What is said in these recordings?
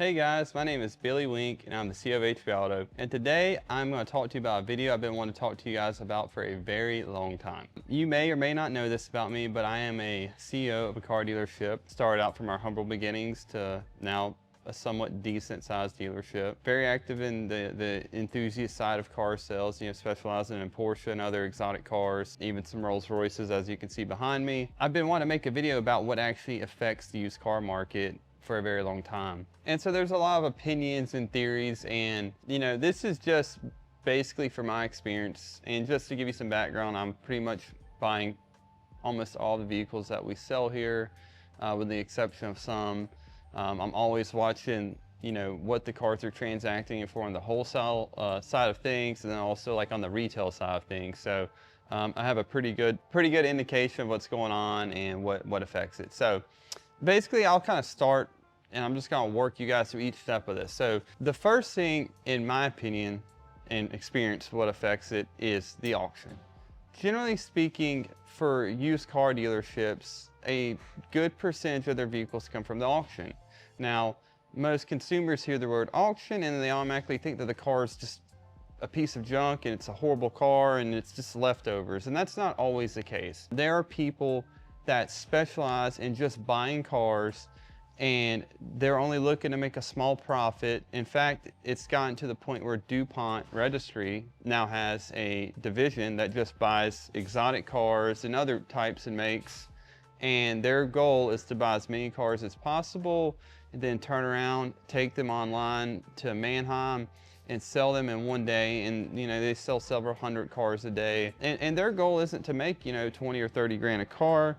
Hey guys, my name is Billy Wink and I'm the CEO of HB Auto. And today I'm going to talk to you about a video I've been wanting to talk to you guys about for a very long time. You may or may not know this about me, but I am a CEO of a car dealership. Started out from our humble beginnings to now a somewhat decent sized dealership. Very active in the enthusiast side of car sales, specializing in Porsche and other exotic cars, even some Rolls Royces as you can see behind me. I've been wanting to make a video about what actually affects the used car market for a very long time. And so there's a lot of opinions and theories, and this is just basically from my experience. And just to give you some background, I'm pretty much buying almost all the vehicles that we sell here, with the exception of some. I'm always watching what the cars are transacting for on the wholesale side of things, and then also like on the retail side of things. So I have a pretty good indication of what's going on and what affects it. So basically, I'll kind of start and I'm just going to work you guys through each step of this. So the first thing, in my opinion and experience, what affects it is the auction. Generally speaking, for used car dealerships, a good percentage of their vehicles come from the auction. Now, most consumers hear the word auction and they automatically think that the car is just a piece of junk and it's a horrible car and it's just leftovers. And that's not always the case. There are people that specialize in just buying cars and they're only looking to make a small profit. In fact, it's gotten to the point where DuPont Registry now has a division that just buys exotic cars and other types and makes, and their goal is to buy as many cars as possible and then turn around, take them online to Manheim and sell them in one day. And they sell several hundred cars a day, and their goal isn't to make 20 or 30 grand a car.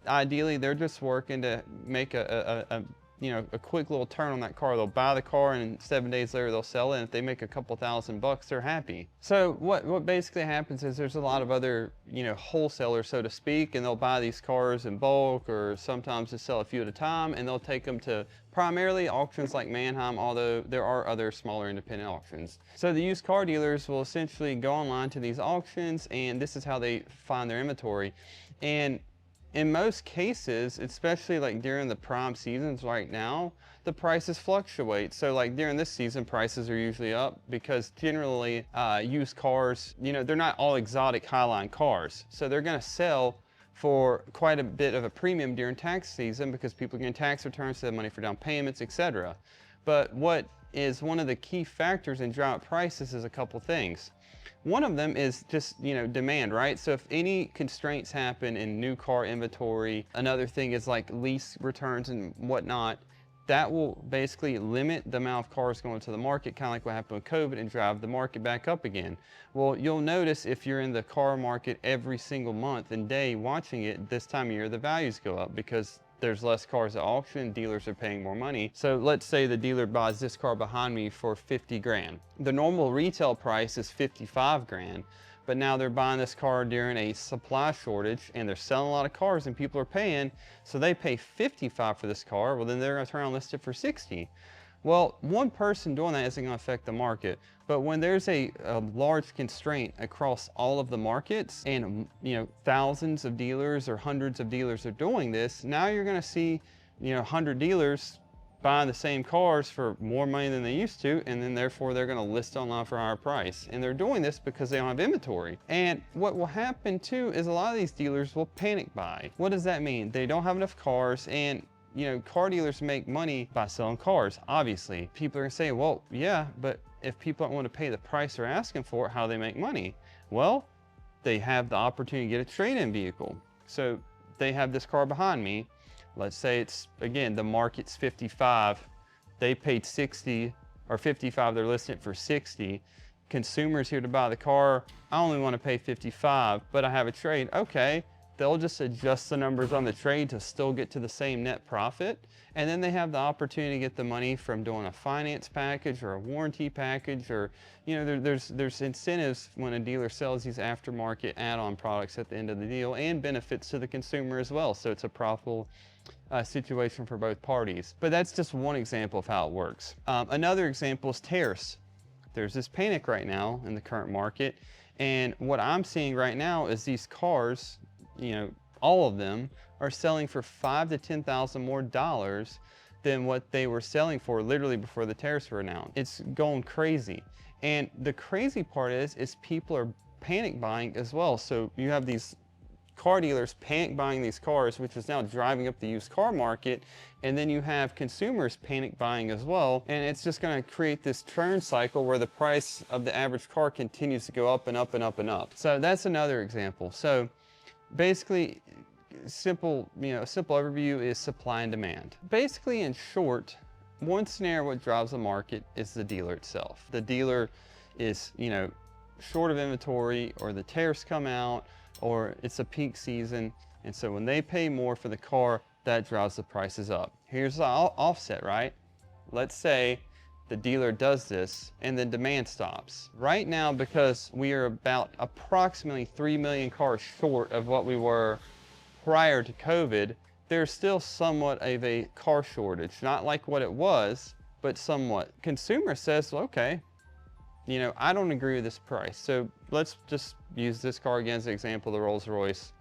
Ideally, they're just working to make a quick little turn on that car. They'll buy the car and 7 days later they'll sell it, and if they make a couple $1,000, they're happy. So what basically happens is there's a lot of other wholesalers, so to speak, and they'll buy these cars in bulk, or sometimes just sell a few at a time, and they'll take them to primarily auctions like Manheim, although there are other smaller independent auctions. So the used car dealers will essentially go online to these auctions, and this is how they find their inventory. And in most cases, especially like during the prime seasons right now, the prices fluctuate. So like during this season, prices are usually up because generally used cars, they're not all exotic highline cars. So they're gonna sell for quite a bit of a premium during tax season because people get tax returns, they have money for down payments, etc. But what is one of the key factors in driving up prices is a couple things. One of them is just, demand, right? So if any constraints happen in new car inventory, another thing is like lease returns and whatnot, that will basically limit the amount of cars going to the market, kind of like what happened with COVID, and drive the market back up again. Well, you'll notice if you're in the car market every single month and day watching it, this time of year, the values go up because there's less cars at auction, dealers are paying more money. So let's say the dealer buys this car behind me for 50 grand. The normal retail price is 55 grand, but now they're buying this car during a supply shortage and they're selling a lot of cars and people are paying, so they pay 55 for this car. Well, then they're gonna turn around and list it for 60. Well, one person doing that isn't going to affect the market, but when there's a large constraint across all of the markets and thousands of dealers or hundreds of dealers are doing this, now you're going to see 100 dealers buying the same cars for more money than they used to, and then therefore they're going to list online for a higher price. And they're doing this because they don't have inventory. And what will happen too is a lot of these dealers will panic buy. What does that mean? They don't have enough cars, and car dealers make money by selling cars, obviously. People are gonna say, well, yeah, but if people don't want to pay the price they're asking for it, how do they make money? Well, they have the opportunity to get a trade-in vehicle. So they have this car behind me. Let's say it's, again, the market's 55. They paid 60 or 55, they're listing it for 60. Consumers here to buy the car, I only want to pay 55, but I have a trade. Okay. They'll just adjust the numbers on the trade to still get to the same net profit. And then they have the opportunity to get the money from doing a finance package or a warranty package, or, there's incentives when a dealer sells these aftermarket add-on products at the end of the deal, and benefits to the consumer as well. So it's a profitable situation for both parties. But that's just one example of how it works. Another example is tariffs. There's this panic right now in the current market. And what I'm seeing right now is these cars, all of them are selling for $5,000 to $10,000 more than what they were selling for literally before the tariffs were announced. It's going crazy. And the crazy part is people are panic buying as well. So you have these car dealers panic buying these cars, which is now driving up the used car market. And then you have consumers panic buying as well. And it's just going to create this churn cycle where the price of the average car continues to go up and up and up and up. So that's another example. So basically, a simple overview is supply and demand. Basically, in short, one scenario what drives the market is the dealer itself. The dealer is, short of inventory, or the tariffs come out, or it's a peak season, and so when they pay more for the car, that drives the prices up. Here's the offset, right? Let's say the dealer does this and then demand stops. Right now, because we are about approximately 3 million cars short of what we were prior to COVID, there's still somewhat of a car shortage. Not like what it was, but somewhat. Consumer says, well, okay, I don't agree with this price. So let's just use this car again as an example, the Rolls-Royce.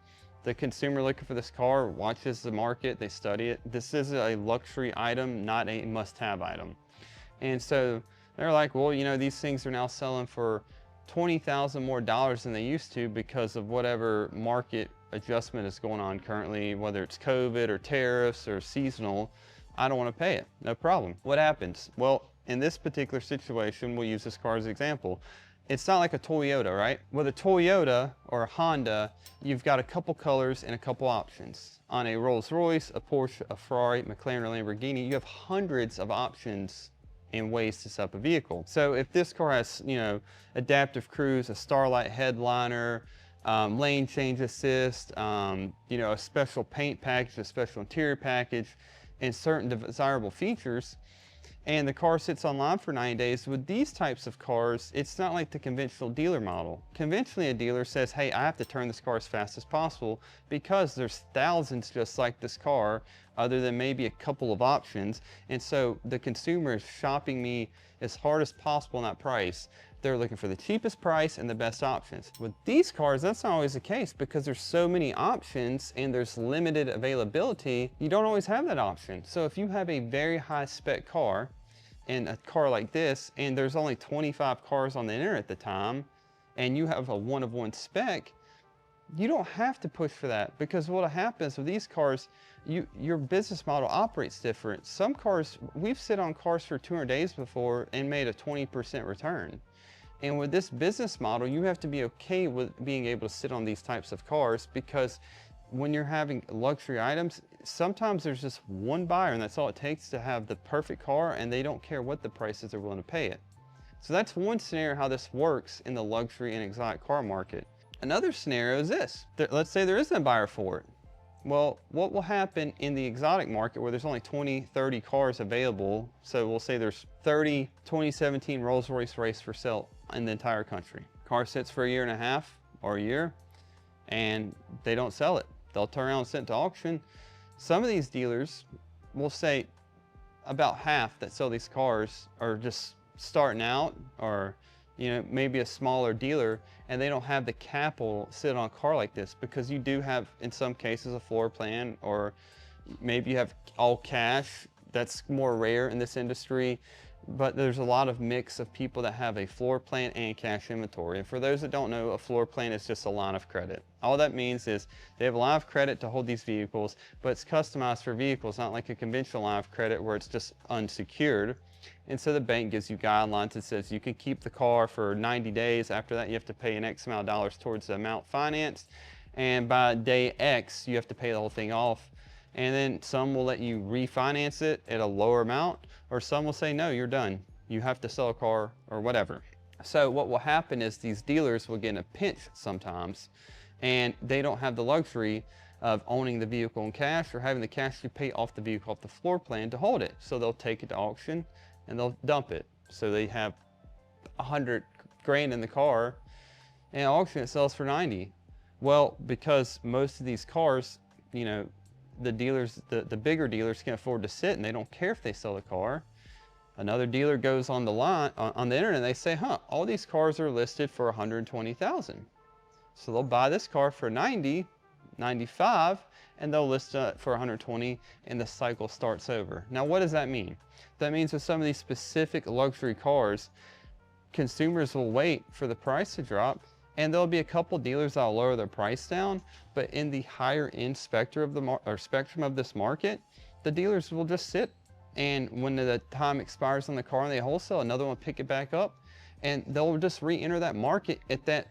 The consumer looking for this car watches the market, they study it. This is a luxury item, not a must-have item. And so they're like, well, these things are now selling for $20,000 more than they used to because of whatever market adjustment is going on currently, whether it's COVID or tariffs or seasonal. I don't want to pay it, no problem. What happens? Well, in this particular situation, we'll use this car as an example. It's not like a Toyota, right? With a Toyota or a Honda, you've got a couple colors and a couple options. On a Rolls-Royce, a Porsche, a Ferrari, McLaren, or Lamborghini, you have hundreds of options and ways to set up a vehicle. So if this car has, adaptive cruise, a starlight headliner, lane change assist, a special paint package, a special interior package, and certain desirable features, and the car sits online for 90 days, with these types of cars, it's not like the conventional dealer model. Conventionally, a dealer says, hey, I have to turn this car as fast as possible because there's thousands just like this car, other than maybe a couple of options. And so the consumer is shopping me as hard as possible on that price. They're looking for the cheapest price and the best options. With these cars, that's not always the case because there's so many options and there's limited availability. You don't always have that option. So if you have a very high spec car, and a car like this, and there's only 25 cars on the internet at the time, and you have a one-of-one spec, you don't have to push for that, because what happens with these cars, your business model operates different. Some cars, we've sit on cars for 200 days before and made a 20% return. And with this business model, you have to be okay with being able to sit on these types of cars, because when you're having luxury items, sometimes there's just one buyer and that's all it takes to have the perfect car, and they don't care what the price is, they're willing to pay it. So that's one scenario how this works in the luxury and exotic car market. Another scenario is this. Let's say there isn't a buyer for it. Well, what will happen in the exotic market where there's only 20, 30 cars available? So we'll say there's 30 2017 Rolls-Royce race for sale in the entire country. Car sits for a year and a half or a year, and they don't sell it. They'll turn around and send it to auction. Some of these dealers will say about half that sell these cars are just starting out, or maybe a smaller dealer, and they don't have the capital sit on a car like this, because you do have, in some cases, a floor plan, or maybe you have all cash. That's more rare in this industry. But there's a lot of mix of people that have a floor plan and cash inventory. And for those that don't know, a floor plan is just a line of credit. All that means is they have a line of credit to hold these vehicles, but it's customized for vehicles, not like a conventional line of credit where it's just unsecured. And so the bank gives you guidelines that says you can keep the car for 90 days. After that, you have to pay an X amount of dollars towards the amount financed. And by day X, you have to pay the whole thing off. And then some will let you refinance it at a lower amount, or some will say, no, you're done. You have to sell a car or whatever. So what will happen is these dealers will get in a pinch sometimes, and they don't have the luxury of owning the vehicle in cash or having the cash to pay off the vehicle off the floor plan to hold it. So they'll take it to auction and they'll dump it. So they have 100 grand in the car, and at auction it sells for 90. Well, because most of these cars, the dealers, the bigger dealers can afford to sit and they don't care if they sell the car. Another dealer goes on the line, on the internet, and they say, all these cars are listed for 120,000. So they'll buy this car for 90, 95 and they'll list it for 120 and the cycle starts over. Now, what does that mean? That means with some of these specific luxury cars, consumers will wait for the price to drop, and there'll be a couple dealers that'll lower their price down, but in the higher end spectrum of this market, the dealers will just sit, and when the time expires on the car and they wholesale, another one will pick it back up, and they'll just re-enter that market at that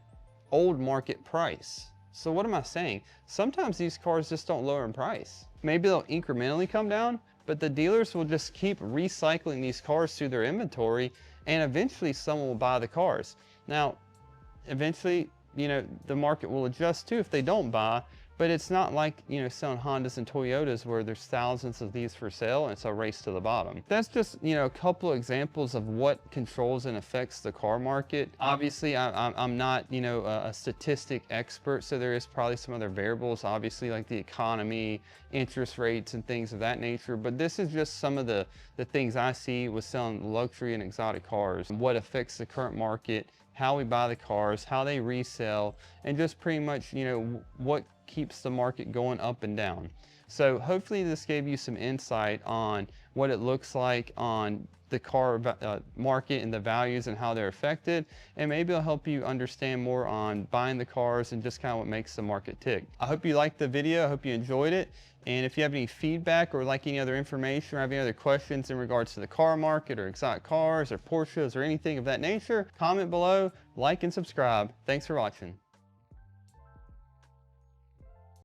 old market price. So what am I saying? Sometimes these cars just don't lower in price. Maybe they'll incrementally come down, but the dealers will just keep recycling these cars through their inventory, and eventually someone will buy the cars. Now, eventually, you know, the market will adjust too if they don't buy, but it's not like, you know, selling Hondas and Toyotas where there's thousands of these for sale and it's a race to the bottom. That's just, you know, a couple of examples of what controls and affects the car market. Obviously, I'm not, you know, a statistic expert, so there is probably some other variables, obviously, like the economy, interest rates, and things of that nature, but this is just some of the things I see with selling luxury and exotic cars, what affects the current market, how we buy the cars, how they resell, and just pretty much, you know, what keeps the market going up and down. So hopefully this gave you some insight on what it looks like on the car market and the values and how they're affected, and maybe it'll help you understand more on buying the cars and just kind of what makes the market tick. I hope you liked the video. I hope you enjoyed it. And if you have any feedback or like any other information or have any other questions in regards to the car market or exotic cars or Porsches or anything of that nature, comment below, like and subscribe. Thanks for watching.